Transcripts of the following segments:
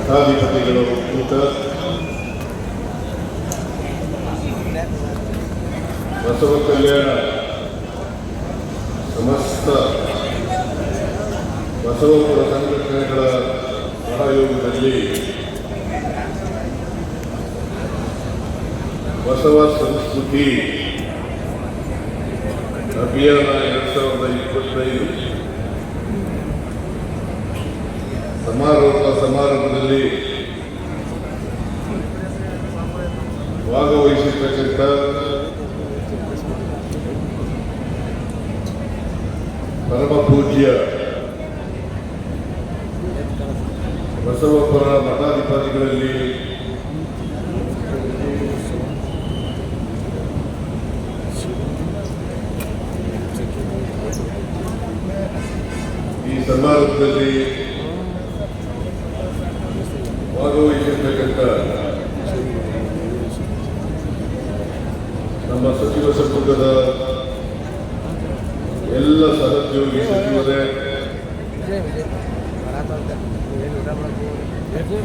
ಮಠಾಧಿಪತಿಗಳು ಒಕ್ಕೂಟ, ಬಸವ ಕಲ್ಯಾಣ ಸಮಸ್ತ ಬಸವಪುರ ಸಂಘಟನೆಗಳ ಸಹಯೋಗದಲ್ಲಿ ಬಸವ ಸಂಸ್ಕೃತಿ ಅಭಿಯಾನ 2025 ಸಮಾರಂಭದಲ್ಲಿ ಭಾಗವಹಿಸಿರ್ತಕ್ಕಂಥ ಪರಮ ಪೂಜ್ಯ ಬಸವಪುರ ಮಠಾಧಿಪತಿಗಳಲ್ಲಿ ಈ ಸಮಾರಂಭದಲ್ಲಿ ಭಾಗವಹಿಸಿರ್ತಕ್ಕಂಥ ನಮ್ಮ ಸಚಿವ ಸಂಪುಟದ ಎಲ್ಲ ಸಹೋದ್ಯೋಗಿ ಸಚಿವರೇ,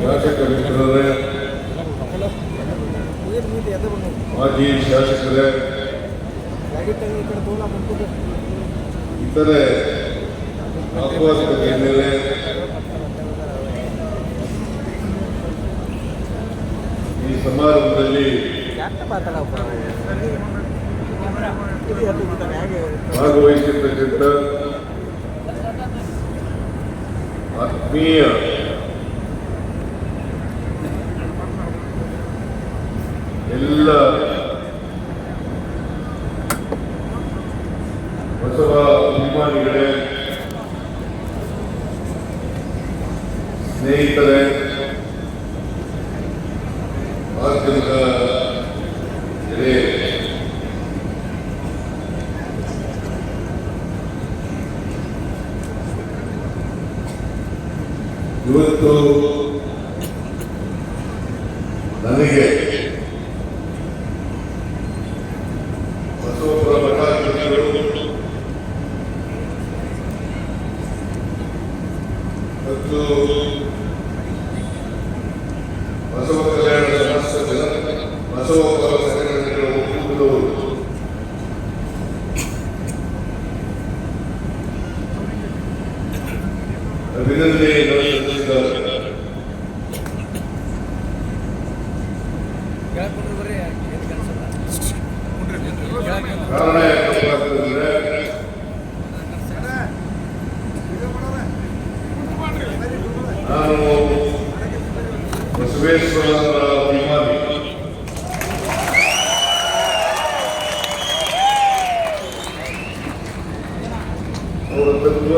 ಶಾಸಕ ಮಿತ್ರರೇ, ಮಾಜಿ ಶಾಸಕರೇ, ಇತರೆ ಆಹ್ವಾನಿತ ಗಣ್ಯರೇ, ಈ ಸಮಾರಂಭದಲ್ಲಿ ಭಾಗವಹಿಸಿರ್ತಕ್ಕಂಥ ಆತ್ಮೀಯ ಎಲ್ಲ ಬಸವ ಅಭಿಮಾನಿಗಳೇ, ಸ್ನೇಹಿತರೇ, ಮಾಧ್ಯಮದ ಹಿರಿಯರೇ, ಇವತ್ತು ನನಗೆ ಬಸವಪುರ ಮಠಾಧಿಪತಿಗಳು ಮತ್ತು ಬಸವ ಕಲ್ಯಾಣ ಸಮಸ್ತ ಬಸವಪುರ ಸಂಘಟನೆಗಳ ಒಕ್ಕೂಟದವರು ಅಭಿನಂದನೆಯನ್ನು ಸಲ್ಲಿಸಿದ್ದಾರೆ. ಕಾರಣ ಯಾಕಂದ್ರೆ ನಾನು ಬಸವೇಶ್ವರರ ಅಭಿಮಾನಿ. ಅವರ ತತ್ವ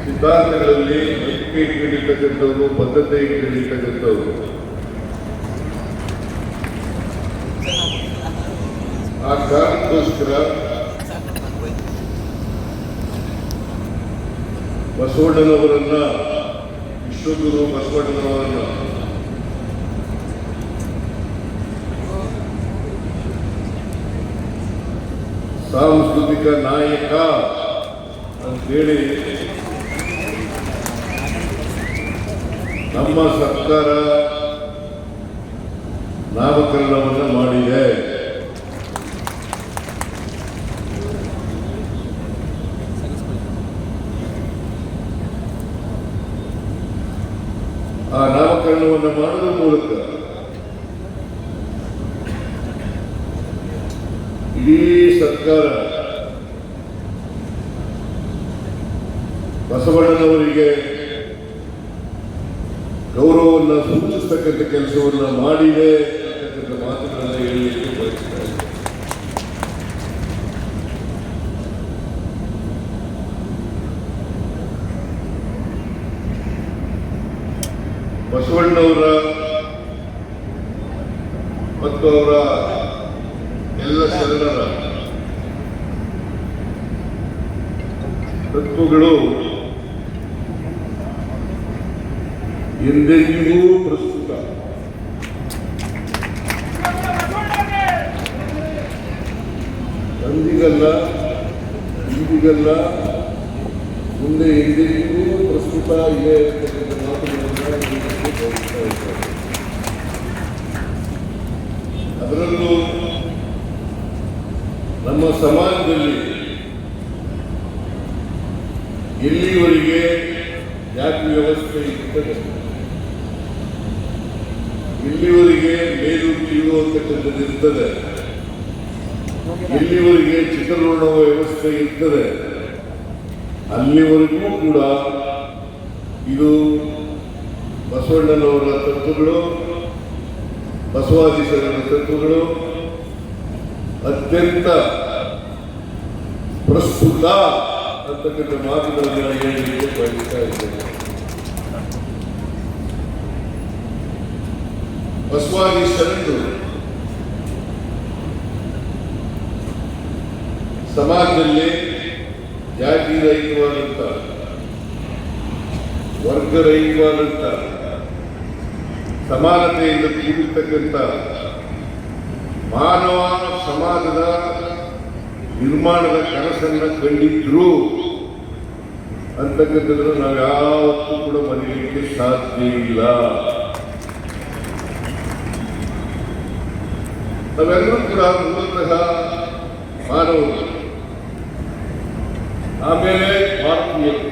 ಸಿದ್ಧಾಂತಗಳಲ್ಲಿ ನಂಬಿಕೆ ಇಟ್ಕೊಂಡಿರ್ತಕ್ಕಂಥವ್ರು, ಬದ್ಧತೆ ಇಟ್ಕೊಂಡಿರ್ತಕ್ಕಂಥವ್ರು. ಆ ಕಾರಣಕ್ಕೋಸ್ಕರ ಬಸವಣ್ಣನವರನ್ನ, ವಿಶ್ವಗುರು ಬಸವಣ್ಣನವರನ್ನ ಸಾಂಸ್ಕೃತಿಕ ನಾಯಕ ಅಂತೇಳಿ ನಮ್ಮ ಸರ್ಕಾರ ನಾಮಕರಣವನ್ನು ಮಾಡಿದೆ. ಆ ನಾಮಕರಣವನ್ನು ಮಾಡುವ ಮೂಲಕ ಇಡೀ ಸರ್ಕಾರ ಬಸವಣ್ಣನವರಿಗೆ ಗೌರವವನ್ನು ಸೂಚಿಸ್ತಕ್ಕಂಥ ಕೆಲಸವನ್ನು ಮಾಡಿದೆ ಅಂತಕ್ಕಂಥ ಮಾತುಗಳನ್ನು ಹೇಳಲಿಕ್ಕೆ ಬಯಸ್ತಾರೆ. ಬಸವಣ್ಣವರ ಮತ್ತು ಅವರ ಎಲ್ಲ ಶರಣರ ತತ್ವಗಳು ಎಂದೆಂದಿಗೂ ಪ್ರಸ್ತುತ. ಅಂದಿಗಲ್ಲ, ಇಂದಿಗಲ್ಲ, ಮುಂದೆ ಎಂದೆಂದಿಗೂ ಪ್ರಸ್ತುತ ಇದೆ ಅಂತಕ್ಕಂಥ ಮಾತುಗಳನ್ನು ಇದ್ದಾರೆ. ಅದರಲ್ಲೂ ನಮ್ಮ ಸಮಾಜದಲ್ಲಿ ಎಲ್ಲಿವರೆಗೆ ಜಾತಿ ವ್ಯವಸ್ಥೆ ಇರ್ತದೆ, ಎಲ್ಲಿವರೆಗೆ ಮೇಲು ಕೀಳು ಅಂತಕ್ಕಂಥದ್ದು ಇರ್ತದೆ, ಎಲ್ಲಿವರೆಗೆ ಚಿತ್ರಣ ವ್ಯವಸ್ಥೆ ಇರ್ತದೆ, ಅಲ್ಲಿವರೆಗೂ ಕೂಡ ಇದು ಬಸವಣ್ಣನವರ ತತ್ವಗಳು, ಬಸವಾದೀಶರ ತತ್ವಗಳು ಅತ್ಯಂತ ಪ್ರಸ್ತುತ ಅಂತಕ್ಕಂಥ ಮಾತುಗಳನ್ನು ಹೇಳಲಿಕ್ಕೆ ಬಯಸ್ತಾ ಇದ್ದೇನೆ. ಬಸವಾದೀಶರು ಸಮಾಜದಲ್ಲಿ ಜಾತಿ ರಹಿತವಾದಂಥ, ವರ್ಗರಹಿತವಾದಂಥ, ಸಮಾನತೆಯಿಂದ ಕೂಡಿರ್ತಕ್ಕಂಥ ಮಾನವ ಸಮಾಜದ ನಿರ್ಮಾಣದ ಕನಸನ್ನು ಕಂಡಿದ್ರು ಅಂತಕ್ಕಂಥದ್ದನ್ನು ನಾವು ಯಾವತ್ತೂ ಕೂಡ ಮರೆಯಲಿಕ್ಕೆ ಸಾಧ್ಯ ಇಲ್ಲ. ನಾವೆಲ್ಲರೂ ಕೂಡ ಮೂಲತಃ ಮಾನವರು, ಆಮೇಲೆ ಭಾರತೀಯರು.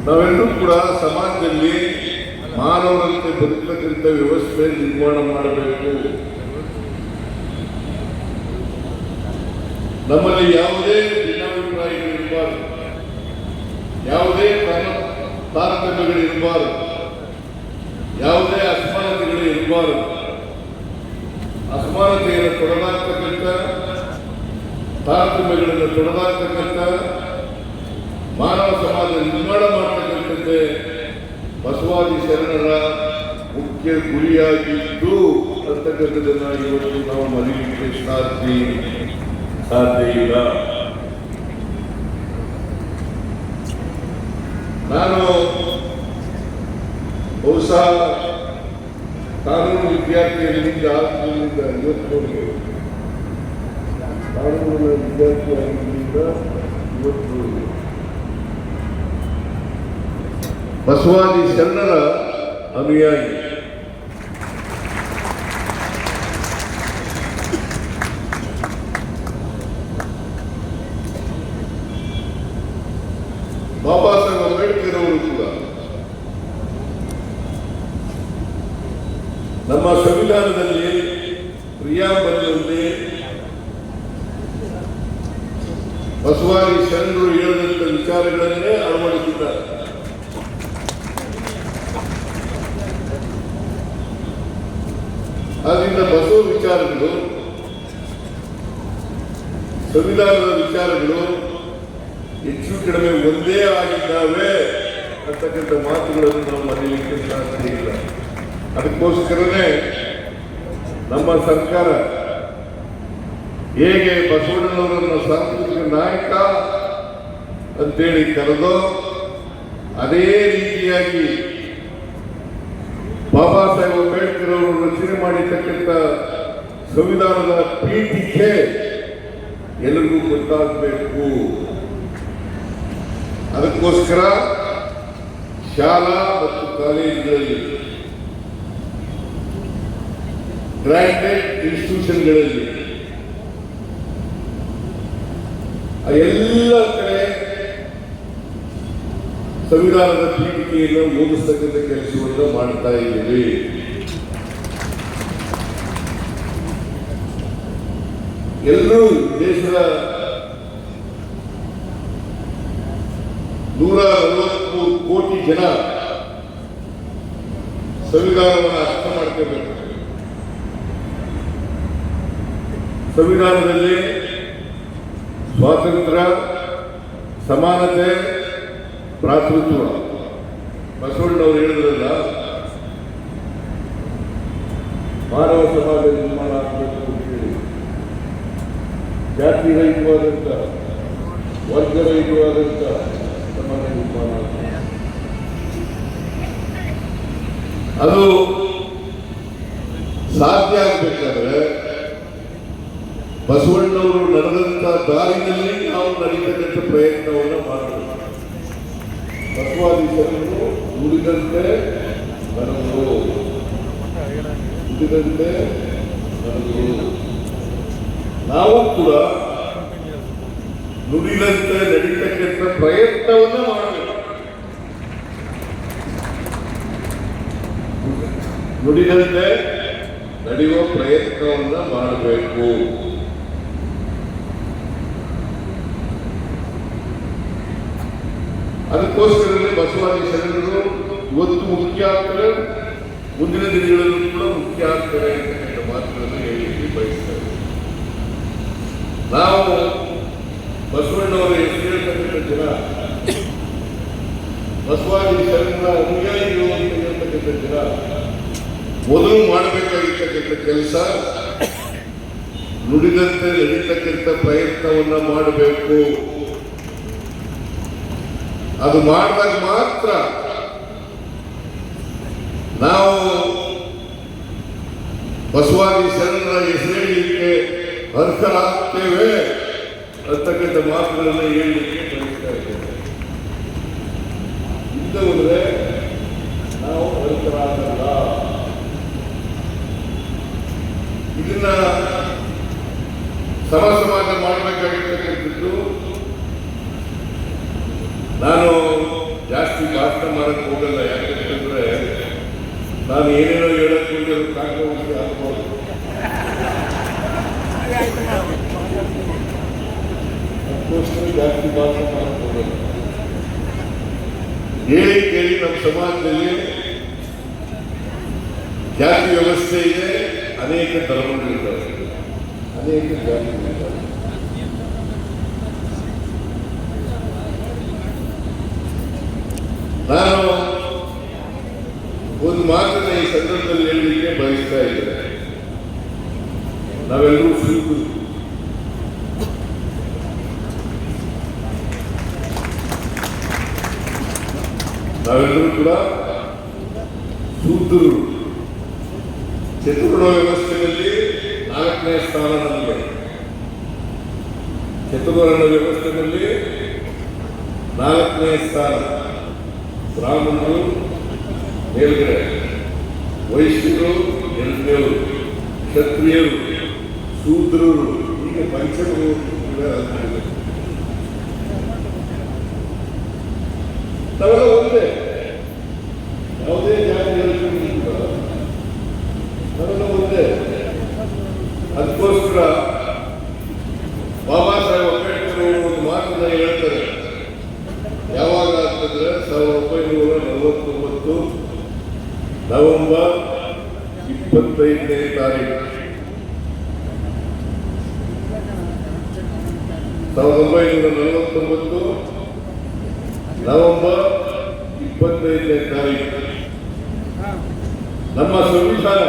ನಾವೆಲ್ಲರೂ ಕೂಡ ಸಮಾಜದಲ್ಲಿ ಮಾನವರಂತೆ ಬದುಕತಕ್ಕಂಥ ವ್ಯವಸ್ಥೆ ನಿರ್ಮಾಣ ಮಾಡಬೇಕು. ನಮ್ಮಲ್ಲಿ ಯಾವುದೇ ಭಿನ್ನಾಭಿಪ್ರಾಯಗಳಿರಬಾರದು, ಯಾವುದೇ ತಾರತಮ್ಯಗಳಿರಬಾರದು, ಯಾವುದೇ ಅಸಮಾನತೆಗಳು ಇರಬಾರದು. ಅಸಮಾನತೆಯನ್ನು ತೊಡೆದಾಕ್ತಕ್ಕಂಥ, ತಾರತಮ್ಯಗಳನ್ನು ತೊಡೆದಾಕ್ತಕ್ಕಂಥ ಮಾನವ ಸಮಾಜ ನಿರ್ಮಾಣ ಮಾಡತಕ್ಕಂಥದ್ದೇ ಬಸವಾದಿ ಶರಣರ ಮುಖ್ಯ ಗುರಿಯಾಗಿದ್ದು ಅಂತಕ್ಕಂಥದ್ದನ್ನು ಇವತ್ತು ನಾವು ಮರೆಯಲಿಕ್ಕೆ ಸಾಧ್ಯ ಇಲ್ಲ. ನಾನು ಬಹುಶಃ ಕಾನೂನು ವಿದ್ಯಾರ್ಥಿಗಳಿಂದ ಇವತ್ತು ಕಾನೂನಿನ ವಿದ್ಯಾರ್ಥಿಯಾಗಿದ್ದರಿಂದ ಇವತ್ತು ಬಸವಾದಿ ಶರಣರ ಅನುಯಾಯಿ. ಬಾಬಾ ಸಾಹೇಬ್ ಅಂಬೇಡ್ಕರ್ ಅವರು ಕೂಡ ನಮ್ಮ ಸಂವಿಧಾನದಲ್ಲಿ ಪ್ರಿಯಾಂಬಲ್ನಲ್ಲಿ ಬಸವಾದಿ ಶರಣರು ಹೇಳಿದಂಥ ವಿಚಾರಗಳನ್ನೇ ಅಳವಡಿಸಿದ್ದಾರೆ. ಆದ್ದರಿಂದ ಬಸವ ವಿಚಾರಗಳು, ಸಂವಿಧಾನದ ವಿಚಾರಗಳು ಹೆಚ್ಚು ಕಡಿಮೆ ಒಂದೇ ಆಗಿದ್ದಾವೆ ಅಂತಕ್ಕಂಥ ಮಾತುಗಳನ್ನು ನಾವು ಮರೆಯಲಿಕ್ಕೆ ಸಾಧ್ಯ ಇಲ್ಲ. ಅದಕ್ಕೋಸ್ಕರನೇ ನಮ್ಮ ಸರ್ಕಾರ ಹೇಗೆ ಬಸವಣ್ಣನವರನ್ನು ಸಾಂಸ್ಕೃತಿಕ ನಾಯಕ ಅಂತೇಳಿ ಕರೆದೋ ಅದೇ ರೀತಿಯಾಗಿ ಬಾಬಾ ಸಾಹೇಬ್ ಅಂಬೇಡ್ಕರ್ ಅವರು ರಚನೆ ಮಾಡಿರ್ತಕ್ಕಂಥ ಸಂವಿಧಾನದ ಪೀಠಿಕೆ ಎಲ್ಲರಿಗೂ ಗೊತ್ತಾಗಬೇಕು. ಅದಕ್ಕೋಸ್ಕರ ಶಾಲಾ ಮತ್ತು ಕಾಲೇಜುಗಳಲ್ಲಿ, ಗ್ರಾಂಟೆಡ್ ಇನ್ಸ್ಟಿಟ್ಯೂಷನ್ಗಳಲ್ಲಿ ಎಲ್ಲ ಕಡೆ ಸಂವಿಧಾನದ ಪೀಠಿಕೆಯನ್ನು ಓದಿಸ್ತಕ್ಕಂಥ ಕೆಲಸವನ್ನು ಮಾಡ್ತಾ ಇದ್ದೀವಿ. ಎಲ್ಲರೂ ದೇಶದ 143 ಕೋಟಿ ಜನ ಸಂವಿಧಾನವನ್ನು ಅರ್ಥ ಮಾಡ್ಕೋಬೇಕು. ಸಂವಿಧಾನದಲ್ಲಿ ಸ್ವಾತಂತ್ರ್ಯ, ಸಮಾನತೆ, ಭ್ರಾತೃತ್ವ, ಬಸವಣ್ಣವರು ಹೇಳಿದ್ರಲ್ಲ, ಮಾನವ ಸಮಾಜ ನಿರ್ಮಾಣ ಆಗಬೇಕು ಅಂತೇಳಿ, ಜಾತಿ ರಹಿತವಾದಂಥ, ವರ್ಗರಹಿತವಾದಂಥ ಸಮಾಜ ನಿರ್ಮಾಣ ಆಗಬೇಕು. ಅದು ಸಾಧ್ಯ ಆಗಬೇಕಾದ್ರೆ ಬಸವಣ್ಣವರು ನಡೆದಂಥ ದಾರಿನಲ್ಲಿ ನಾವು ನಡೀತಕ್ಕಂಥ ಪ್ರಯತ್ನವನ್ನು ಮಾಡಬೇಕು. ನುಡಿದಂತೆ ನನಗೂ ನುಡಿದಂತೆ ನನಗೂ. ನಾವು ಕೂಡ ನುಡಿದಂತೆ ನಡೀತಕ್ಕಂಥ ಪ್ರಯತ್ನವನ್ನ ಮಾಡಬೇಕು. ನುಡಿದಂತೆ ನಡೆಯುವ ಪ್ರಯತ್ನವನ್ನ ಮಾಡಬೇಕು. ಅದಕ್ಕೋಸ್ಕರವೇ ಬಸವಾದಿ ಶರಣರು ಇವತ್ತು ಮುಖ್ಯ ಆಗ್ತಾರೆ, ಮುಂದಿನ ದಿನಗಳಲ್ಲೂ ಕೂಡ ಮುಖ್ಯ ಆಗ್ತಾರೆ ಅಂತ ಮಾತುಗಳನ್ನು ಹೇಳಲಿಕ್ಕೆ ಬಯಸ್ತಾರೆ. ನಾವು ಬಸವಣ್ಣವರ ಹೆಸರು ಹೇಳ್ತಕ್ಕಂಥ ಜನ, ಬಸವಾದಿ ಶರಣರ ಅನುಯಾಯಿಗಳು ಅಂತ ಹೇಳ್ತಕ್ಕಂಥ ಜನ ಮೊದಲು ಮಾಡಬೇಕಾಗಿರ್ತಕ್ಕಂಥ ಕೆಲಸ ನುಡಿದಂತೆ ನಡೀತಕ್ಕಂಥ ಪ್ರಯತ್ನವನ್ನ ಮಾಡಬೇಕು. ಅದು ಮಾಡಿದಾಗ ಮಾತ್ರ ನಾವು ಬಸವಾದಿ ಶರಣರ ಹೆಸರೇಳಲಿಕ್ಕೆ ಅರ್ಹರಾಗ್ತೇವೆ ಅಂತಕ್ಕಂಥ ಮಾತುಗಳನ್ನು ಹೇಳಲಿಕ್ಕೆ ಬಯಸ್ತಾ ಇದ್ದೇವೆ. ಇಲ್ಲದ್ರೆ ನಾವು ಅರ್ಹರಾಗಲ್ಲ. ಇದನ್ನ ಸಮಾಜ ಮಾಡಬೇಕಾಗಿರ್ತಕ್ಕಂಥದ್ದು. ನಾನು ಜಾಸ್ತಿ ಭಾಷಣ ಮಾಡಕ್ಕೆ ಹೋಗಲ್ಲ, ಯಾಕಂತಂದ್ರೆ ನಾನು ಏನೇನೋ ಹೇಳಕ್ ಹೋಗಿ ಕಾಂಟ್ರವರ್ಸಿ ಆಗ್ಬೋದು. ಅದಕ್ಕೋಸ್ಕರ ಜಾಸ್ತಿ ಭಾಷಣ ಮಾಡಕ್ಕೆ ಹೋಗಲ್ಲ. ಹೇಳಿ ಕೇಳಿ ನಮ್ಮ ಸಮಾಜದಲ್ಲಿ ಜಾತಿ ವ್ಯವಸ್ಥೆ ಇದೆ, ಅನೇಕ ಧರ್ಮಗಳಿದ್ದಾವೆ, ಅನೇಕ ಜಾತಿಗಳಿದ್ದಾವೆ. ನಾನು ಒಂದು ಮಾತನ್ನ ಈ ಸಂದರ್ಭದಲ್ಲಿ ಹೇಳಲಿಕ್ಕೆ ಬಯಸ್ತಾ ಇದ್ದೇನೆ. ನಾವೆಲ್ಲರೂ ಶೂದ್ರರು. ನಾವೆಲ್ಲರೂ ಕೂಡ ಶೂದ್ರರು. ಚತುರ್ಣ ವ್ಯವಸ್ಥೆಯಲ್ಲಿ 4ನೇ ಸ್ಥಾನ ನಮಗೆ. ಚತುರ್ವರ್ಣ ವ್ಯವಸ್ಥೆಯಲ್ಲಿ 4ನೇ ಸ್ಥಾನ. ಬ್ರಾಹ್ಮಣರು ಮೇಲ್ಗಡೆ, ವೈಶ್ಯರು ಎರಡನೇವರು, ಕ್ಷತ್ರಿಯರು, ಶೂದ್ರರು, ಹೀಗೆ ಪಂಚಮರು. ನಾವೆಲ್ಲ ಒಂದೇ, ಯಾವುದೇ ಜಾತಿ ನಾವೆಲ್ಲ ಒಂದೇ. ಅದಕ್ಕೋಸ್ಕರ ಬಾಬಾ ಸಾಹೇಬ್ ಅಂಬೇಡ್ಕರ್ ಒಂದು ಮಾತನ್ನ ಹೇಳ್ತಾರೆ. ಯಾವಾಗ ಅಂತಂದ್ರೆ 1949 ನವೆಂಬರ್ 25ನೇ ತಾರೀಕು. 1949 ನವೆಂಬರ್ 25ನೇ ತಾರೀಕು ನಮ್ಮ ಸಂವಿಧಾನ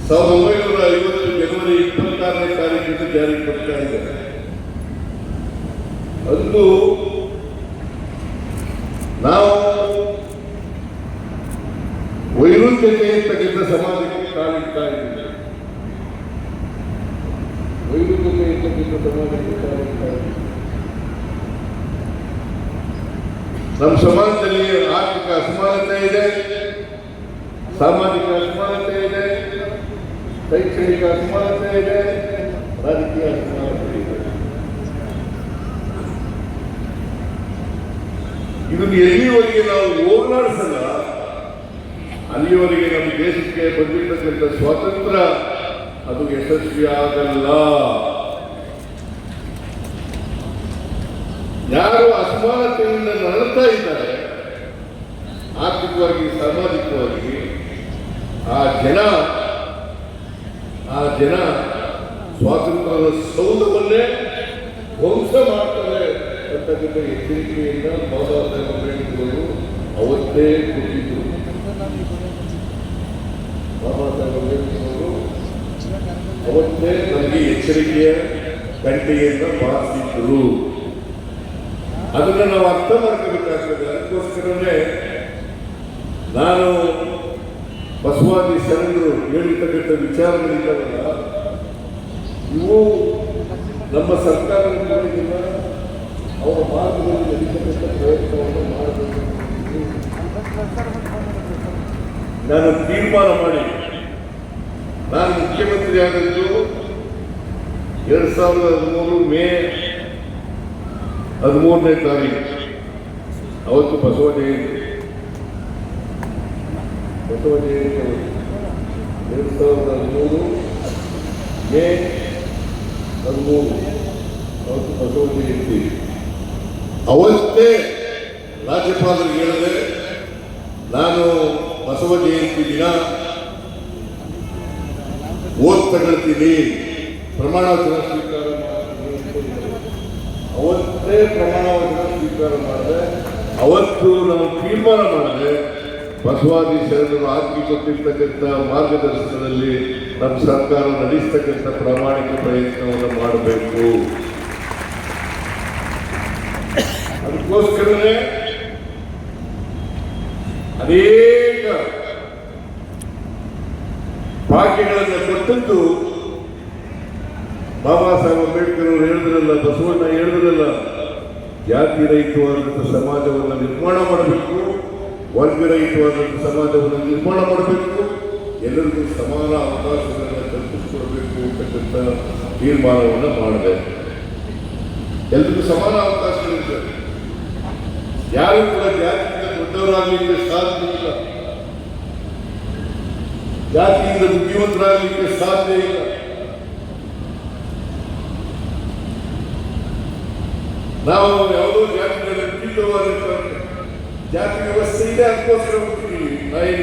1950 ಜನವರಿ 26ನೇ ತಾರೀಕಿಗೆ ಜಾರಿಗೆ ಬರ್ತಾ ಇದೆ. ಅಂದು ನಾವು ವೈರುಧ್ಯತೆ ಇರ್ತಕ್ಕಂಥ ಸಮಾಜಕ್ಕೆ ಕಾಲಿಡ್ತಾ ಇದ್ದೀವಿ. ವೈರುಧ್ಯತೆ ಇರ್ತಕ್ಕಂಥ ಸಮಾಜಕ್ಕೆ ಕಾಲಿಡ್ತಾ ಇದ್ದೀವಿ. ನಮ್ಮ ಸಮಾಜದಲ್ಲಿ ಆರ್ಥಿಕ ಅಸಮಾನತೆ ಇದೆ, ಸಾಮಾಜಿಕ ಅಸಮಾನತೆ ಇದೆ, ಶೈಕ್ಷಣಿಕ ಅಸಮಾನತೆ ಇದೆ, ರಾಜಕೀಯ ಅಸಮಾನತೆ ಇದೆ. ಇದನ್ನು ಎಲ್ಲಿವರೆಗೆ ನಾವು ಹೋಗಲಾಡಿಸಲ್ಲ, ಅಲ್ಲಿಯವರೆಗೆ ನಮ್ಮ ದೇಶಕ್ಕೆ ಬಂದಿರತಕ್ಕಂಥ ಸ್ವಾತಂತ್ರ್ಯ ಅದು ಯಶಸ್ವಿ ಆಗಲ್ಲ. ಯಾರು ಅಸಮಾನತೆಯಿಂದ ನರಳ್ತಾ ಇದ್ದಾರೆ ಆರ್ಥಿಕವಾಗಿ, ಸಾಮಾಜಿಕವಾಗಿ, ಆ ಜನ ಸ್ವಾತಂತ್ರ್ಯದ ಸೌಧವನ್ನೇ ಧ್ವಂಸ ಮಾಡ್ತಾರೆ ಅಂತಕ್ಕಂಥ ಎಚ್ಚರಿಕೆಯಿಂದ ಬಾಬಾ ಸಾಹೇಬ್ ಅಂಬೇಡ್ಕರ್ ಅವತ್ತೇ ಕೊಟ್ಟಿದ್ರು. ಬಾಬಾ ಸಾಹೇಬ್ ಅಂಬೇಡ್ಕರ್ ಅವತ್ತೇ ನಮಗೆ ಎಚ್ಚರಿಕೆಯ ಗಂಟೆಯನ್ನು ಬಾರಿಸಿದ್ರು. ಅದನ್ನು ನಾವು ಅರ್ಥ ಮಾಡ್ಕೋಬೇಕಾಗ್ತದೆ. ಅದಕ್ಕೋಸ್ಕರನೇ ನಾನು ಬಸವಾದಿ ಶರಣರು ಹೇಳಿರ್ತಕ್ಕಂಥ ವಿಚಾರಗಳಿದ್ದಾವಲ್ಲ, ಇವು ನಮ್ಮ ಸರ್ಕಾರದ ನೋಡಿದಿಲ್ಲ, ಅವರ ಮಾರ್ಗದಲ್ಲಿ ನಡೀತಕ್ಕಂಥ ಪ್ರಯತ್ನವನ್ನು ಮಾಡಬೇಕು. ನಾನು ತೀರ್ಮಾನ ಮಾಡಿ ನಾನು ಮುಖ್ಯಮಂತ್ರಿ ಆದದ್ದು 2013 ಮೇ 13ನೇ ತಾರೀಕು. ಅವತ್ತು ಬಸವ ಜಯಂತಿ 2013 ಮೇ 13 ಅವತ್ತು ಬಸವ ಜಯಂತಿ. ಅವತ್ತೇ ರಾಜ್ಯಪಾಲರಿಗೆ ಹೇಳಿದೆ, ನಾನು ಬಸವ ಜಯಂತಿ ದಿನ ಓದ್ ತಗೊಳ್ತೀನಿ, ಪ್ರಮಾಣ ವಚನ ಸ್ವೀಕಾರ ಮಾಡ್ತೀನಿ. ಅವತ್ತೇ ಪ್ರಮಾಣ ವಚನ ಸ್ವೀಕಾರ ಮಾಡಿದೆ. ಅವತ್ತು ನಾವು ತೀರ್ಮಾನ ಮಾಡಿದೆ, ಬಸವಾದಿ ಶರಣರು ಹಾಕಿಕೊಟ್ಟಿರ್ತಕ್ಕಂಥ ಮಾರ್ಗದರ್ಶನದಲ್ಲಿ ನಮ್ಮ ಸರ್ಕಾರ ನಡೆಸ್ತಕ್ಕಂಥ ಪ್ರಾಮಾಣಿಕ ಪ್ರಯತ್ನವನ್ನು ಮಾಡಬೇಕು. ಅದಕ್ಕೋಸ್ಕರನೇ ಅನೇಕ ಭಾಗ್ಯಗಳನ್ನು ಕೊಟ್ಟದ್ದು ಬಾಬಾ ಸಾಹೇಬ್ ಅಂಬೇಡ್ಕರ್ ಅವರು ಹೇಳಿದ್ರಲ್ಲ, ಬಸವಣ್ಣ ಹೇಳಿದ್ರಲ್ಲ, ಜಾತಿ ರಹಿತವಾದಂಥ ಸಮಾಜವನ್ನು ನಿರ್ಮಾಣ ಮಾಡಬೇಕು, ವರ್ಗರಹಿತವಾದಂಥ ಸಮಾಜವನ್ನು ನಿರ್ಮಾಣ ಮಾಡಬೇಕು, ಎಲ್ಲರಿಗೂ ಸಮಾನ ಅವಕಾಶಗಳನ್ನು ಕಲ್ಪಿಸಿಕೊಡಬೇಕು ಅಂತಕ್ಕಂಥ ತೀರ್ಮಾನವನ್ನು ಮಾಡಿದೆ. ಎಲ್ರಿಗೂ ಸಮಾನ ಅವಕಾಶಗಳಿದೆ. ಯಾರು ಕೂಡ ಜಾತಿಯಿಂದ ದೊಡ್ಡವರಾಗಲಿಕ್ಕೆ ಸಾಧ್ಯ ಇಲ್ಲ, ಜಾತಿಯಿಂದ ಬುದ್ಧಿವಂತರಾಗಲಿಕ್ಕೆ ಸಾಧ್ಯ ಇಲ್ಲ. ನಾವು ಯಾವುದೋ ಜಾತಿಗಳಲ್ಲಿ ವಿಭಿನ್ನವಾದಂಥ ಜಾತಿ ವ್ಯವಸ್ಥೆ ಇದೆ, ಅದಕ್ಕೋಸ್ಕರ ಹೋಗ್ತೀವಿ. ನಾನು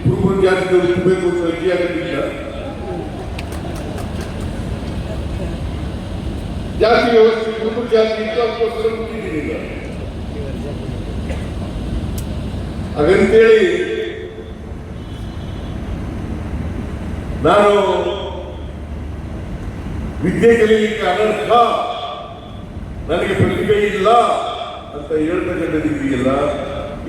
ಕುರುಬರ ಜಾತಿಗಳು ಇರಬೇಕು ಅಂತ ಅರ್ಜಿ ಆಗೋದಿಲ್ಲ. ಜಾತಿ ವ್ಯವಸ್ಥೆ ಕುರುಬರ ಜಾತಿ ಇತ್ತು, ಅದಕ್ಕೋಸ್ಕರ ಹೋಗ್ತಿದ್ದೀನಿಲ್ಲ. ಹಾಗಂತೇಳಿ ನಾನು ವಿದ್ಯೆ ಕಲಿಯಲಿಕ್ಕೆ ಅನರ್ಹ, ನನಗೆ ಪ್ರತಿಭೆ ಇಲ್ಲ ಅಂತ ಹೇಳ್ತಕ್ಕಂಥದ್ದಿದೆಯಲ್ಲ,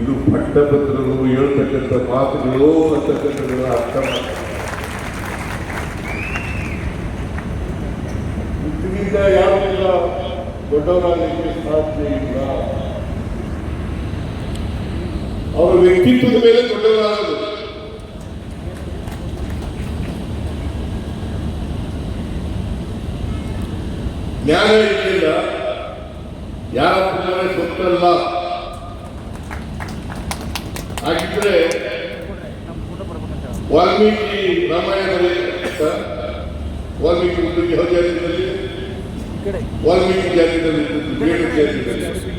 ಇದು ಪಟ್ಟಭದ್ರರು ಹೇಳ್ತಕ್ಕಂಥ ಮಾತುಗಳು ಅಂತಕ್ಕಂಥದ್ದನ್ನ ಅರ್ಥ ಮಾಡಿ. ಇದರಿಂದ ಯಾರಿಲ್ಲ ದೊಡ್ಡವರಾಗಲಿಕ್ಕೆ ಸಾಧ್ಯ ಇಲ್ಲ. ಅವರ ವ್ಯಕ್ತಿತ್ವದ ಮೇಲೆ ದೊಡ್ಡವರಾಗದು. ಜ್ಞಾನ ಇರಲಿಲ್ಲ, ಯಾರ ಪುಣ್ಯನೇ ಗೊತ್ತಲ್ಲ. ಹಾಗಿದ್ರೆ ವಾಲ್ಮೀಕಿ ರಾಮಾಯಣ ಬರೆಯತ್ತ, ವಾಲ್ಮೀಕಿ ಹುಟ್ಟಿದ ಯಾವ ಜಾತಿಯಲ್ಲಿ? ವಾಲ್ಮೀಕಿ ಜಾತಿಯಲ್ಲಿ, ಬೇಡ ಜಾತಿಯಲ್ಲಿ.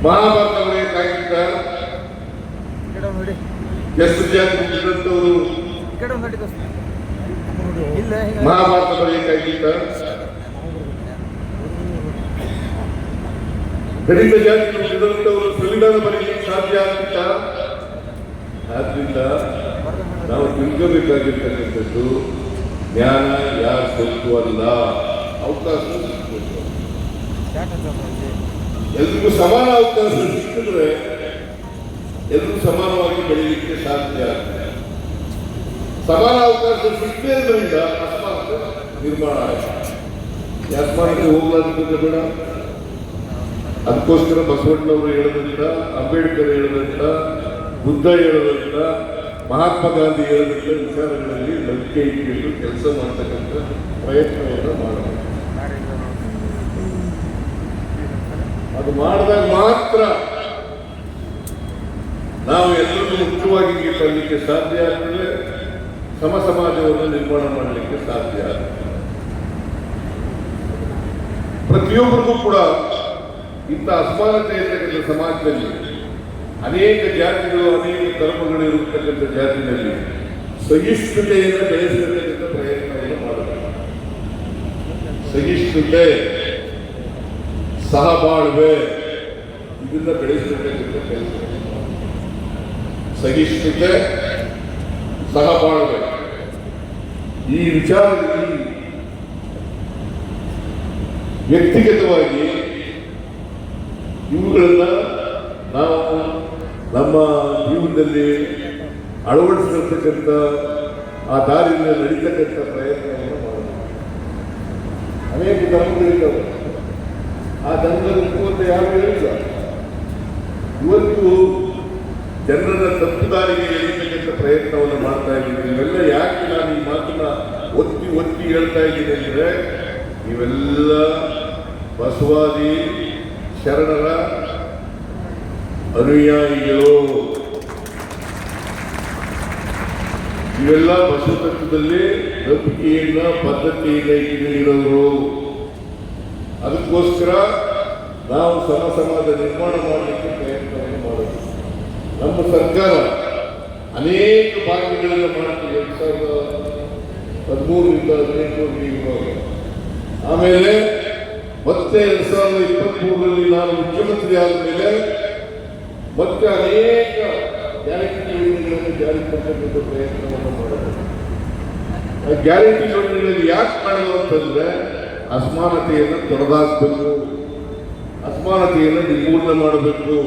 ಮಹಾಭಾರತ ಬರೆಯಕ್ಕಾಗಿದ್ದ ಎಷ್ಟು ಜಾತಿ ಹುಟ್ಟಿದಂಥವರು ಮಹಾಭಾರತ ಬರೆಯಕ್ಕಾಗಿದ್ದ? ಗಣಿತ ಜಾತಿ ಹುಟ್ಟಿದಂಥವರು ಸಂವಿಧಾನ ಬರೆಯಲಿಕ್ಕೆ ಸಾಧ್ಯ ಆಗ್ತಿತ್ತ? ಆದ್ರಿಂದ ನಾವು ತಿಳ್ಕೋಬೇಕಾಗಿರ್ತಕ್ಕಂಥದ್ದು ಜ್ಞಾನ ಯಾರ ಸೊತ್ತು ಅಲ್ಲ, ಅವಕಾಶ ಸಿಗಬೇಕು. ಎಲ್ರಿಗೂ ಸಮಾನ ಅವಕಾಶ ಸಿಕ್ಕಿದ್ರೆ ಎಲ್ಲರೂ ಸಮಾನವಾಗಿ ಬೆಳೀಲಿಕ್ಕೆ ಸಾಧ್ಯ. ಸಮಾನ ಅವಕಾಶ ಸಿಕ್ಕಿದ್ರಿಂದ ಅಸಮಾನತೆ ನಿರ್ಮಾಣ ಆಗಿದೆ. ಅಸಮಾನತೆ ಹೋಗ್ಲಾರ್ದು ಬೇಡ. ಅದಕ್ಕೋಸ್ಕರ ಬಸವಣ್ಣವರು ಹೇಳಿದಂಥ, ಅಂಬೇಡ್ಕರ್ ಹೇಳಿದಂಥ, ಬುದ್ಧ ಹೇಳಿದಂಥ, ಮಹಾತ್ಮ ಗಾಂಧಿ ಹೇಳಿದಂಥ ವಿಚಾರಗಳಲ್ಲಿ ನಂಬಿಕೆ ಇಟ್ಟು ಕೆಲಸ ಮಾಡ್ತಕ್ಕಂಥ ಪ್ರಯತ್ನವನ್ನು ಮಾಡಬೇಕು. ಅದು ಮಾಡಿದಾಗ ಮಾತ್ರ ನಾವು ಎಲ್ಲರಿಗೂ ಮುಖ್ಯವಾಗಿ ತರಲಿಕ್ಕೆ ಸಾಧ್ಯ ಆಗ್ತದೆ, ಸಮ ಸಮಾಜವನ್ನು ನಿರ್ಮಾಣ ಮಾಡಲಿಕ್ಕೆ ಸಾಧ್ಯ ಆಗ್ತದೆ. ಪ್ರತಿಯೊಬ್ಬರಿಗೂ ಕೂಡ ಇಂಥ ಅಸಮಾನತೆ ಇರತಕ್ಕಂಥ ಸಮಾಜದಲ್ಲಿ ಅನೇಕ ಜಾತಿಗಳು, ಅನೇಕ ಧರ್ಮಗಳು ಇರತಕ್ಕಂಥ ಜಾತಿನಲ್ಲಿ ಸಹಿಷ್ಣುತೆಯನ್ನು ಬೆಳೆಸತಕ್ಕಂಥ ಪ್ರಯತ್ನವನ್ನು ಮಾಡಬೇಕು. ಸಹಿಷ್ಣುತೆ, ಸಹಬಾಳ್ವೆ, ಇದನ್ನ ಬೆಳೆಸತಕ್ಕಂಥ ಕೆಲಸ. ಸಹಿಷ್ಣುತೆ, ಸಹಬಾಳ್ವೆ, ಈ ವಿಚಾರದಲ್ಲಿ ವ್ಯಕ್ತಿಗತವಾಗಿ ಇವುಗಳನ್ನ ನಾವು ನಮ್ಮ ಜೀವನದಲ್ಲಿ ಅಳವಡಿಸಿರ್ತಕ್ಕಂಥ, ಆ ದಾರಿಯಲ್ಲಿ ನಡೀತಕ್ಕಂಥ ಪ್ರಯತ್ನವನ್ನು ಮಾಡಬೇಕು. ಅನೇಕ ಧರ್ಮಗಳಿದ್ದಾವೆ. ಆ ಧರ್ಮದ ಅಂತ ಯಾರು ಹೇಳಿಲ್ಲ. ಇವತ್ತು ಜನರನ್ನ ತಪ್ಪು ದಾರಿಗೆ ಎಳಿತಕ್ಕಂಥ ಪ್ರಯತ್ನವನ್ನು ಮಾಡ್ತಾ ಇದ್ದೀವಿ. ಇವೆಲ್ಲ ಯಾಕೆ ನಾನು ಈ ಮಾತನ್ನ ಒತ್ತಿ ಒತ್ತಿ ಹೇಳ್ತಾ ಇದ್ದೀನಿ ಅಂದರೆ, ನೀವೆಲ್ಲ ಬಸವಾದಿ ಶರಣರ ಅನುಯಾಯಿಗಳು. ಇವೆಲ್ಲ ಬಸವ ತತ್ವದಲ್ಲಿ ನಂಬಿಕೆಯನ್ನ ಪದ್ಧತಿಯಿಂದ ಇಟ್ಟಿರೋರು. ಅದಕ್ಕೋಸ್ಕರ ನಾವು ಸಮಾಜ ನಿರ್ಮಾಣ ಮಾಡಲಿಕ್ಕೆ ಪ್ರಯತ್ನವನ್ನು ಮಾಡೋದು. ನಮ್ಮ ಸರ್ಕಾರ ಅನೇಕ ಭಾಗ್ಯಗಳನ್ನು ಮಾಡ್ತೀವಿ. 2013 ಆಮೇಲೆ ಮತ್ತೆ 2023 ನಾನು ಮುಖ್ಯಮಂತ್ರಿ ಆದ ಮೇಲೆ ಮತ್ತೆ ಅನೇಕ ಗ್ಯಾರಂಟಿ ಯೋಜನೆಗಳನ್ನು ಜಾರಿ ತರ್ತಕ್ಕಂಥ ಪ್ರಯತ್ನವನ್ನು ಮಾಡೋದು. ಗ್ಯಾರಂಟಿ ಯೋಜನೆಗಳಲ್ಲಿ ಯಾಕೆ ಮಾಡೋದು ಅಂತಂದ್ರೆ, ಅಸಮಾನತೆಯನ್ನು ತೊಡೆದಾಕಬೇಕು, ಅಸಮಾನತೆಯನ್ನು ನಿರ್ಮೂಲನೆ ಮಾಡಬೇಕು.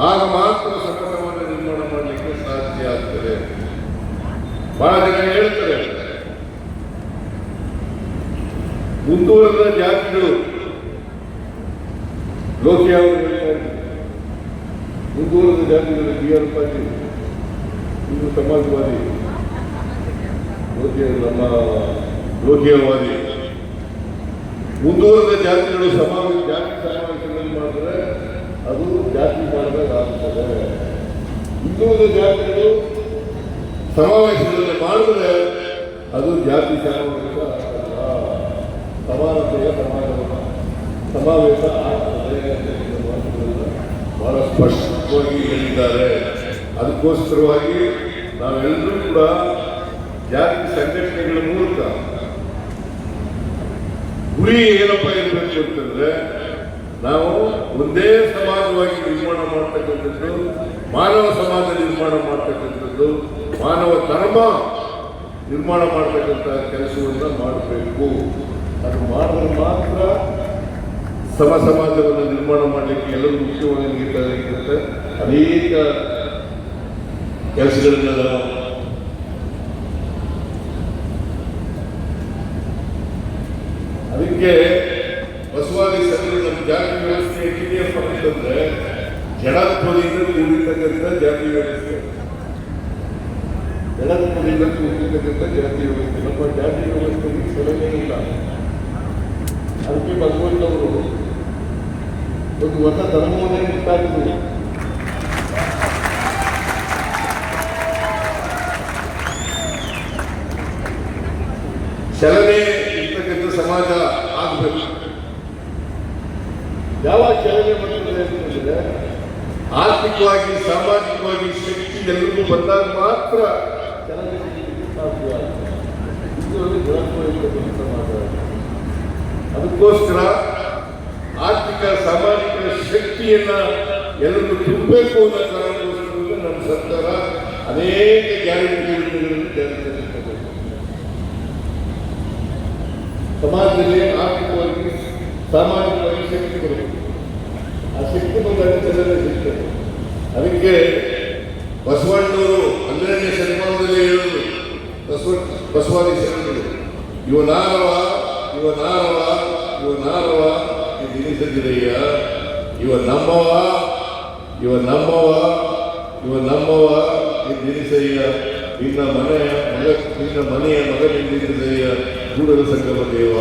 ಆಗ ಮಾತ್ರ ಸಮಾಜ ನಿರ್ಮಾಣ ಮಾಡಲಿಕ್ಕೆ ಸಾಧ್ಯ ಆಗ್ತದೆ. ಬಹಳ ಜನ ಹೇಳ್ತಾರೆ, ಮುಂದುವರೆದ ಜಾತಿಗಳು ಲೋಕಿ ಅವರು ಹೇಳ್ತಾರೆ, ಮುಂದುವರೆದ ಜಾತಿಗಳು BR ಪಾಟೀಲ್, ಇದು ಸಮಾಜವಾದಿ, ನಮ್ಮ ಲೋಕಿಯವಾದಿ. ಮುಂದುವರೆದ ಜಾತಿಗಳು ಜಾತಿ ಸಮಾವೇಶಗಳಲ್ಲಿ ಮಾಡಿದ್ರೆ ಅದು ಜಾತಿ ಮಾಡಿದಾಗ ಆಗ್ತದೆ. ಹಿಂದುಳಿದ ಜಾತಿಗಳು ಸಮಾವೇಶಗಳಲ್ಲಿ ಮಾಡಿದ್ರೆ ಅದು ಜಾತಿ ಸಮಾವೇಶ ಆಗಲ್ಲ, ಸಮಾನತೆಯ ಸಮಾವೇಶ ಆಗ್ತದೆ ಅಂತ ಮಾತುಗಳನ್ನು ಬಹಳ ಸ್ಪಷ್ಟವಾಗಿ ಹೇಳಿದ್ದಾರೆ. ಅದಕ್ಕೋಸ್ಕರವಾಗಿ ನಾವೆಲ್ಲರೂ ಕೂಡ ಜಾತಿ ಸಂಘಟನೆಗಳ ಮೂಲಕ ಗುರಿ ಏನಪ್ಪ ಇರಬೇಕು ಅಂತಂದ್ರೆ, ನಾವು ಒಂದೇ ಸಮಾಜವಾಗಿ ನಿರ್ಮಾಣ ಮಾಡ್ತಕ್ಕಂಥದ್ದು, ಮಾನವ ಸಮಾಜ ನಿರ್ಮಾಣ ಮಾಡ್ತಕ್ಕಂಥದ್ದು, ಮಾನವ ಧರ್ಮ ನಿರ್ಮಾಣ ಮಾಡ್ತಕ್ಕಂಥ ಕೆಲಸವನ್ನು ಮಾಡಬೇಕು. ಅದು ಮಾಡಿದ್ರೆ ಮಾತ್ರ ಸಮಾಜವನ್ನು ನಿರ್ಮಾಣ ಮಾಡಲಿಕ್ಕೆ ಎಲ್ಲರೂ ಮುಖ್ಯವಾಗಿ ಅನೇಕ ಕೆಲಸಗಳನ್ನ ನಾವು ಅದಕ್ಕೆ ಬಸವಾದಿ ಸಂಘಗಳು ನಮ್ಮ ಜಾತಿ ವ್ಯವಸ್ಥೆ ಹೇಗಿದೆಯಪ್ಪ ಅಂತಂದ್ರೆ, ಜಡತ್ವದಿಂದ ಕೂಡಿರ್ತಕ್ಕಂಥ ಜಾತಿ ವ್ಯವಸ್ಥೆ, ಜಡತ್ವದಿಂದ ಕೂಡಿರ್ತಕ್ಕಂಥ ಜಾತಿ ವ್ಯವಸ್ಥೆ. ನಮ್ಮ ಜಾತಿ ವ್ಯವಸ್ಥೆಗೆ ಸಲಹೆ ಇಲ್ಲ. ಅದಕ್ಕೆ ಭಗವಂತವರು ಒಂದು ಹೊಸ ಧರ್ಮವನ್ನೇ ಉಂಟಾಗಿದ್ರು. ಚಲನೆ ಇರ್ತಕ್ಕಂಥ ಸಮಾಜ ಆಗಬೇಕು. ಯಾವಾಗ ಚಲನೆ ಬರ್ತದೆ ಅಂತಂದ್ರೆ, ಆರ್ಥಿಕವಾಗಿ ಸಾಮಾಜಿಕವಾಗಿ ಶಕ್ತಿ ಎಲ್ಲರಿಗೂ ಬಂದಾಗ ಮಾತ್ರ ಚಲನೆ ಸಾಧ್ಯ. ಇದು ಗುಣತ್ವ ಸಮಾಜ. ಅದಕ್ಕೋಸ್ಕರ ಆರ್ಥಿಕ ಸಾಮಾಜಿಕ ಶಕ್ತಿಯನ್ನ ಎಲ್ಲರೂ ತುಂಬಬೇಕು ಅನ್ನೋ ಕಾರಣಕ್ಕೋಸ್ಕರ ನಮ್ಮ ಸರ್ಕಾರ ಅನೇಕ ಗ್ಯಾರಂಟಿ ಯೋಜನೆಗಳನ್ನು ಜಾರಿ ತರಬೇಕು. ಸಮಾಜದಲ್ಲಿ ಆರ್ಥಿಕವಾಗಿ ಸಾಮಾಜಿಕವಾಗಿ ಶಕ್ತಿ ಬರಬೇಕು. ಆ ಶಕ್ತಿ ಬಂದಾಗ ಜನರೇ ಸಿಗ್ತದೆ. ಅದಕ್ಕೆ ಬಸವಣ್ಣವರು 12ನೇ ಶತಮಾನದಲ್ಲಿ ಹೇಳುವುದು, ಬಸವಾದಿ ಶರಣರು, ಇವ ನಾರವ ದಿನಿಸದಿರಯ್ಯ, ಇವ ನಮ್ಮವ ದಿನಿಸಯ್ಯ, ನಿನ್ನ ಮನೆಯ ಮಗನಿಂದಿಸಯ್ಯ, ಕೂಡಲ ಸಂಗಮ ದೇವ.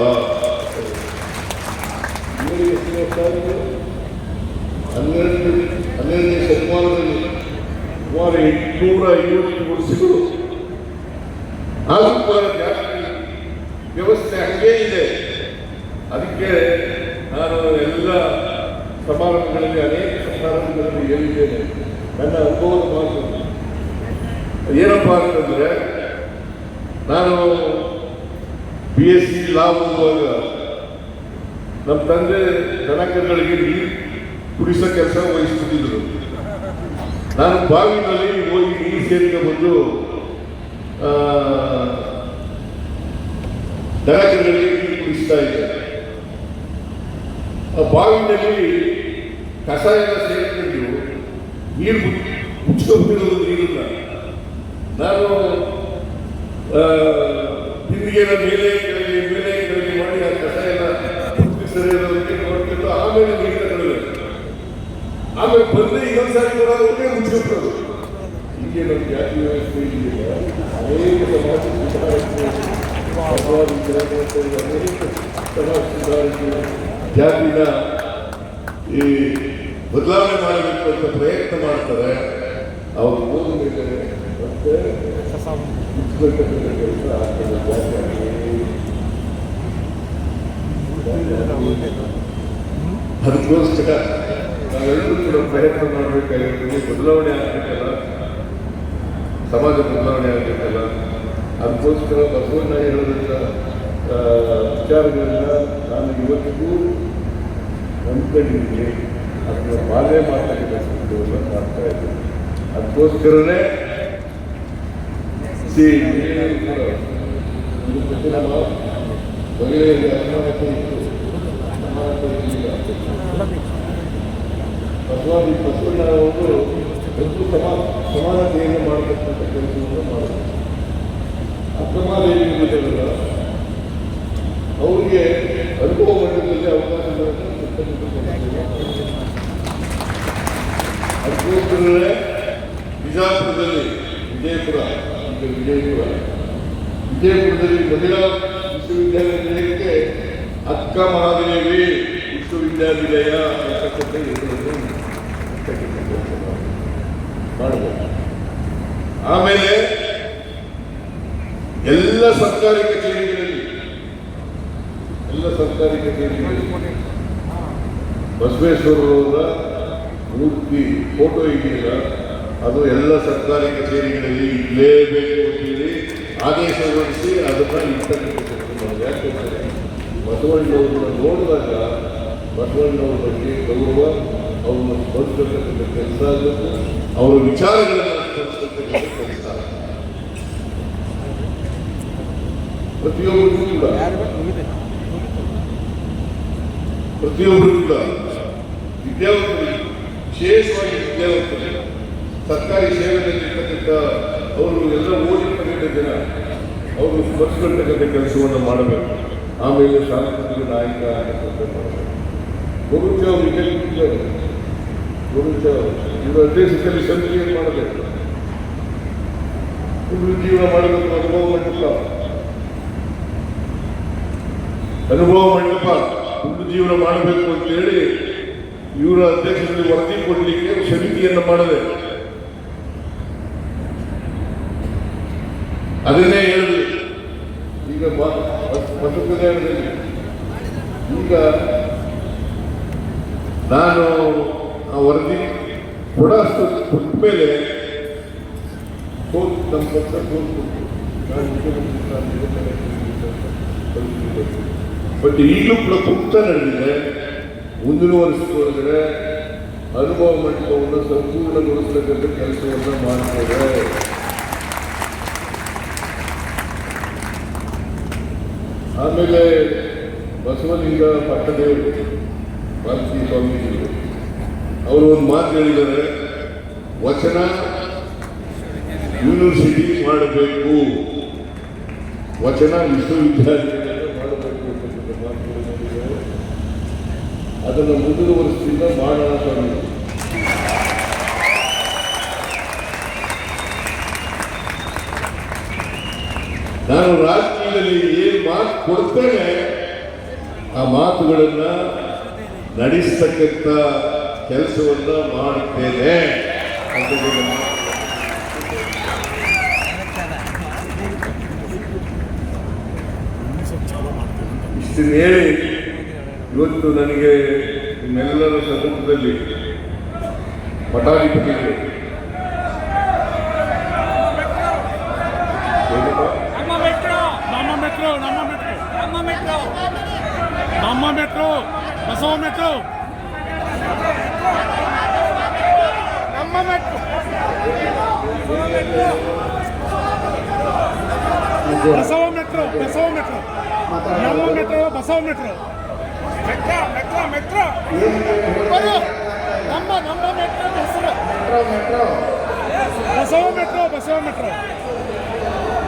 12ನೇ ಶತಮಾನದಲ್ಲಿ ಸುಮಾರು 850 ವರ್ಷಗಳು ಆದರೂ ಕೂಡ ಜಾತಿ ವ್ಯವಸ್ಥೆ ಹಂಗೇ ಇದೆ. ಅದಕ್ಕೆ ನಾನು ಎಲ್ಲ ಸಮಾರಂಭಗಳಲ್ಲಿ ಅನೇಕ ಸಮಾರಂಭಗಳಲ್ಲಿ ಹೇಳಿದ್ದೇನೆ. ನನ್ನ ಅನುಭವದ ಮಾತು ಏನಪ್ಪ ಅಂತಂದ್ರೆ, ನಾನು BSc ಲಾ ಓದುವಾಗ ನಮ್ಮ ತಂದೆ ದನಕರುಗಳಿಗೆ ನೀರು ಕುಡಿಸೋ ಕೆಲಸ ವಹಿಸ್ತಿದ್ರು. ನಾನು ಬಾವಿನಲ್ಲಿ ಹೋಗಿ ನೀರು ಸೇರಿಕೊಂಡು ದನಕರುಗಳಿಗೆ ನೀರು ಕುಡಿಸ್ತಾ ಇದ್ದೆ. ಆ ಬಾವಿನಲ್ಲಿ ಕಸ ಎಲ್ಲ ಸೇರಿಕೊಂಡು ನೀರು ಮುಚ್ಚಿಕೊಂಡಿರೋದು ನೀರನ್ನ ನಾನು ಬಿಂದಿಗೆನ ಮೇಲೆ ಕೆಳಗೆ ಮಾಡಿ ಆ ಕಸ ಎಲ್ಲ ಬಿಚ್ಚುತ್ತದೆ. ಹೀಗೆ ನಮ್ಮ ಜಾತಿ ವ್ಯವಸ್ಥೆ ಇದೆಯಲ್ಲ, ಅನೇಕ ಸಮಾಜ ಸುಧಾರಕರು ಅನೇಕ ಸಮಾಜ ಸುಧಾರಕರು ಜಾತಿನ ಈ ಬದಲಾವಣೆ ಮಾಡಬೇಕು ಅಂತ ಪ್ರಯತ್ನ ಮಾಡ್ತಾರೆ. ಅವ್ರು ಹೋದ ಮೇಲೆ ಮತ್ತೆ ಕೆಲಸ ಆಗ್ತದೆ. ಅದಕ್ಕೋಸ್ಕರ ನಾವೆಲ್ಲರೂ ಕೂಡ ಪ್ರಯತ್ನ ಮಾಡಬೇಕಾಗಿರ್ತದೆ. ಬದಲಾವಣೆ ಆಗಬೇಕಲ್ಲ, ಸಮಾಜ ಬದಲಾವಣೆ ಆಗಬೇಕಲ್ಲ. ಅದಕ್ಕೋಸ್ಕರ ಬಸವಣ್ಣ ಹೇಳೋದ್ರಿಂದ ವಿಚಾರಗಳನ್ನ ನಾನು ಇವತ್ತಿಗೂ ನಂಬ್ಕೊಂಡಿದ್ದೀನಿ. ಅದನ್ನ ಪಾಲನೆ ಮಾಡ್ತಕ್ಕಂಥ ಮಾಡ್ತಾ ಇದ್ದೀನಿ. ಅದಕ್ಕೋಸ್ಕರನೇ ನಮ್ಮ ಮಹಿಳೆಯರಿಗೆ ಅಸಮಾನತೆ ಇತ್ತು, ಸಮಾನತೆ ಇರಲಿಲ್ಲ. ಬಸವಣ್ಣ ಅವರು ಹೆಚ್ಚು ಸಮಾನತೆಯನ್ನು ಮಾಡತಕ್ಕಂಥ ಕೆಲಸವನ್ನು ಮಾಡಿದ್ರು. ಅಕ್ರಮಾದೇವಿ ಇರುವುದಲ್ಲ, ಅವರಿಗೆ ಅನುಭವ ಮಟ್ಟದಲ್ಲಿ ಅವಕಾಶಗಳನ್ನು ಅದಕ್ಕೋಸ್ಕರವೇ ಬಿಜಾಪುರದಲ್ಲಿ ವಿಜಯಪುರದಲ್ಲಿ ಮಹಿಳಾ ವಿಶ್ವವಿದ್ಯಾನಿಲಯಕ್ಕೆ ಅಕ್ಕ ಮಹಾದೇವಿ ವಿಶ್ವವಿದ್ಯಾನಿಲಯ ಅಂತಕ್ಕಂಥ ಹೆಸರನ್ನು ಮಾಡಬೇಕು. ಆಮೇಲೆ ಎಲ್ಲ ಸರ್ಕಾರಿ ಕಚೇರಿಗಳಲ್ಲಿ ಬಸವೇಶ್ವರರ ಮೂರ್ತಿ ಫೋಟೋ ಇದೆಯಲ್ಲ, ಅದು ಎಲ್ಲ ಸರ್ಕಾರಿ ಕಚೇರಿಗಳಲ್ಲಿ ಇರಲೇಬೇಕು ಅಂತೇಳಿ ಆದೇಶ ಹೊರಡಿಸಿ ಅದನ್ನ ಇರ್ತಕ್ಕಂಥ. ಯಾಕೆಂದರೆ ಬಸವಣ್ಣವ್ರನ್ನ ನೋಡಿದಾಗ ಬಸವಣ್ಣವ್ರ ಬಗ್ಗೆ ಗೌರವ, ಅವ್ರನ್ನ ಸ್ಮರಿಸತಕ್ಕಂಥ ಕೆಲಸ ಆಗಬೇಕು, ಅವರ ವಿಚಾರಗಳನ್ನು ಸ್ಮರಿಸತಕ್ಕಂಥ ಕೆಲಸ ಪ್ರತಿಯೊಬ್ಬರಿಗೂ ಕೂಡ ವಿದ್ಯಾವಂತರಿಗೆ, ವಿಶೇಷವಾಗಿ ವಿದ್ಯಾವಂತರಿಗೆ, ಸರ್ಕಾರಿ ಸೇವೆಯಲ್ಲಿರ್ತಕ್ಕಂಥ ಅವರು ಎಲ್ಲ ಓದಿರ್ತಕ್ಕಂಥ ಜನ ಅವರು ಸ್ಪರ್ಶಿಸ್ತಕ್ಕಂಥ ಕೆಲಸವನ್ನು ಮಾಡಬೇಕು. ಆಮೇಲೆ ಸಾಂಸ್ಕೃತಿಕ ನಾಯಕ ಮಾಡಬೇಕು. ಗುರುಚ ಅವರು ಗುರುಚ ಇವರ ದೇಶದಲ್ಲಿ ಸಂಖ್ಯೆಯನ್ನು ಮಾಡಬೇಕು, ಜೀವನ ಮಾಡಬೇಕು. ಅನುಭವ ಮಂಟಪ ಜೀವನ ಮಾಡಬೇಕು ಅಂತೇಳಿ ಇವರ ಅಧ್ಯಕ್ಷರಲ್ಲಿ ವರದಿ ಕೊಡಲಿಕ್ಕೆ ಸಮಿತಿಯನ್ನು ಮಾಡಿದೆ. ಅದನ್ನೇ ಹೇಳಿದ್ರು. ಈಗ ಮತದಾನದಲ್ಲಿ ಈಗ ನಾನು ಆ ವರದಿ ಕೊಡಷ್ಟು ಕೊಟ್ಟ ಮೇಲೆ ನಮ್ಮ ಪಕ್ಷ ಬಟ್ ಈಗಲೂ ಕೂಡ ಕುಂತ ನಡೆದಿದೆ. ಮುಂದಿನ ವರ್ಷದೊಳಗಡೆ ಅನುಭವ ಮಂಟಪವನ್ನು ಸಂಪೂರ್ಣಗೊಳಿಸತಕ್ಕಂಥ ಕೆಲಸವನ್ನು ಮಾಡ್ತೇವೆ. ಆಮೇಲೆ ಬಸವಲಿಂಗ ಪಟ್ಟದೇವರು ಮಾರುತಿ ಸ್ವಾಮೀಜಿಗಳು ಅವರು ಒಂದು ಮಾತು ಹೇಳಿದ್ದಾರೆ, ವಚನ ಯೂನಿವರ್ಸಿಟಿ ಮಾಡಬೇಕು, ವಚನ ವಿಶ್ವವಿದ್ಯಾಲಯ ಮಾಡಬೇಕು ಅಂತಕ್ಕಂಥ ಮಾತುಗಳು ಹೇಳಿದ್ದಾರೆ. ಅದನ್ನು ಮುಂದಿನ ವರ್ಷದಿಂದ ಮಾಡೋಣ ಸ್ವಾಮಿ. ನಾನು ರಾಜಕೀಯದಲ್ಲಿ ಏನು ಮಾತು ಕೊಡ್ತೇನೆ ಆ ಮಾತುಗಳನ್ನ ನಡೆಸ್ತಕ್ಕಂಥ ಕೆಲಸವನ್ನ ಮಾಡುತ್ತೇನೆ ಅಂತ ಇಷ್ಟು ಹೇಳಿ ಇವತ್ತು ನನಗೆ ನಿಮ್ಮೆಲ್ಲರ ಸಮ್ಮುಖದಲ್ಲಿ ಮಠಾಧಿಪತಿಗಳು Namma metro Basava metro Namma metro Basava metro Basava metro Namma metro Basava metro metro metro metro Namma metro ಹೆಸರು ಬಸವ ಮೆಟ್ರೋ ಬಸವ ಮೆಟ್ರೋ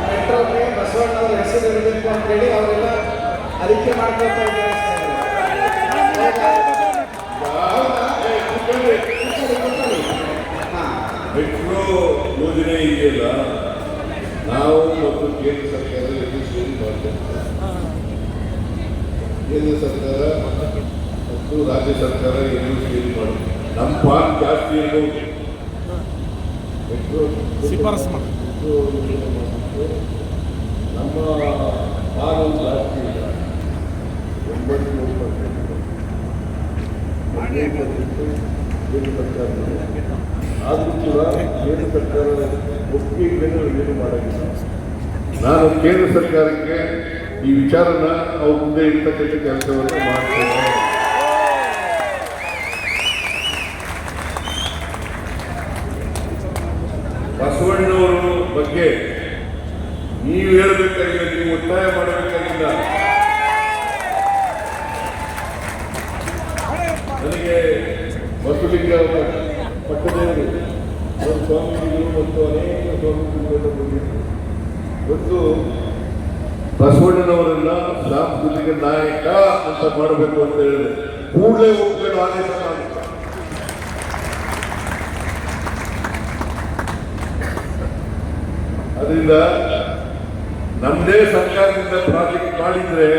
ಮೆಟ್ರೋಗೆ ಬಸವಣ್ಣವ್ರ ಹೆಸರು ಇರಬೇಕು ಅಂತೇಳಿ ಅವರೆಲ್ಲ ಅದಕ್ಕೆ ಮಾಡ್ಕೊಳ್ತಾ ಇದ್ದಾರೆ. ಯೋಜನೆ ಇದೆಯಲ್ಲ, ನಾವು ಮತ್ತು ಕೇಂದ್ರ ಸರ್ಕಾರ ಇದು ಸೇರಿ ಮಾಡ್ತೇವೆ. ಕೇಂದ್ರ ಸರ್ಕಾರ ಮತ್ತು ರಾಜ್ಯ ಸರ್ಕಾರ ಎರಡೂ ಸೇರಿ ಮಾಡ್ತೇವೆ. ನಮ್ಮ ಪಾಲ್ ಜಾಸ್ತಿ ಇರ್ಬೋದು, ಮೆಟ್ರೋ ಶಿಫಾರಸು ಮಾಡಿ. ನಮ್ಮ ಪಾಲು ಜಾಸ್ತಿ ಇಲ್ಲ, 9% ಕೇಂದ್ರ ಸರ್ಕಾರ. ಆದರೂ ಕೂಡ ಕೇಂದ್ರ ಸರ್ಕಾರ ಒಪ್ಪಿಗೆ ಏನು ಮಾಡೋದಿಲ್ಲ. ನಾನು ಕೇಂದ್ರ ಸರ್ಕಾರಕ್ಕೆ ಈ ವಿಚಾರನ ಅವ್ರ ಮುಂದೆ ಇರ್ತಕ್ಕಂಥ ಕೆಲಸವನ್ನು ಮಾಡ್ತೇನೆ. ಬಸವಣ್ಣವರ ಬಗ್ಗೆ ನೀವು ಹೇಳಬೇಕಾಗಿಲ್ಲ, ನೀವು ಒತ್ತಾಯ ಮಾಡಬೇಕಾಗಿಲ್ಲ. ನನಗೆ ಬಸವಲಿಂಗ ಪಟ್ಟದೇವರು ಒಂದು ಸ್ವಾಮೀಜಿಗಳು ಮತ್ತು ಅನೇಕ ಸ್ವಾಮೀಜಿಗಳನ್ನು ಬಂದಿದ್ದರು. ಒಂದು ಬಸವಣ್ಣನವರನ್ನ ಸಾಂಸ್ಕೃತಿಕ ನಾಯಕ ಅಂತ ಮಾಡಬೇಕು ಅಂತ ಹೇಳಿದ್ರೆ ಕೂಡಲೇ ಒಪ್ಪಿಕೊಂಡು ಆದೇಶ ಮಾಡಿದ್ದಾರೆ. ಅದರಿಂದ ನಮ್ಮದೇ ಸರ್ಕಾರದಿಂದ ಪ್ರಾಜೆಕ್ಟ್ ಮಾಡಿದ್ರೆ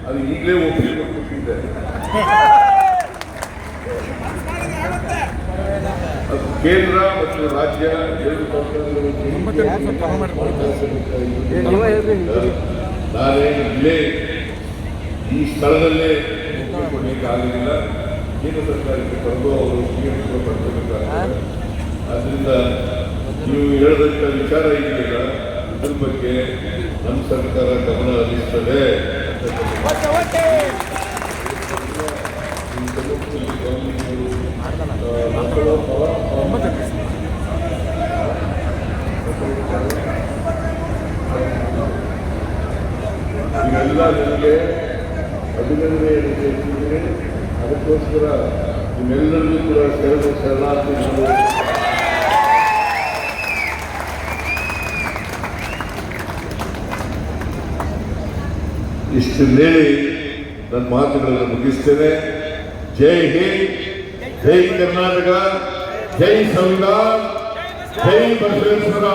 ಅದು ಈಗಲೇ ಒಪ್ಪಿಗೆ ಕೊಟ್ಟಿದ್ದಾರೆ. ಅದು ಕೇಂದ್ರ ಮತ್ತು ರಾಜ್ಯ ಎರಡು ಸರ್ಕಾರಗಳು ನಾನೇ ಇಲ್ಲೇ ಈ ಸ್ಥಳದಲ್ಲೇ ಕೊಡಲಿಕ್ಕಾಗಲಿಲ್ಲ. ಕೇಂದ್ರ ಸರ್ಕಾರಕ್ಕೆ ಬಂದು ಅವರು ಪಡ್ಕೋಬೇಕಾಗ್ತದೆ. ಆದ್ದರಿಂದ ನೀವು ಹೇಳಿದಂಥ ವಿಚಾರ ಇದೆಯಲ್ಲ, ಇದ್ರ ಬಗ್ಗೆ ನಮ್ಮ ಸರ್ಕಾರ ಗಮನ ಹರಿಸ್ತದೆ. ಇವೆಲ್ಲ ನನಗೆ ಅಭಿನಂದನೆ ಹೇಳ್ತಿದ್ದೀನಿ. ಅದಕ್ಕೋಸ್ಕರ ನಿಮ್ಮೆಲ್ಲರಿಗೂ ಕೂಡ ಶರಣಾರ್ಥಿಗಳು. ಇಷ್ಟು ಹೇಳಿ ನನ್ನ ಮಾತುಗಳನ್ನು ಮುಗಿಸ್ತೇನೆ. ಜೈ ಹಿಂದ್, ಜೈ ಕರ್ನಾಟಕ, ಜೈ ಸಂವಿಧಾನ, ಜೈ ಬಸವೇಶ್ವರ.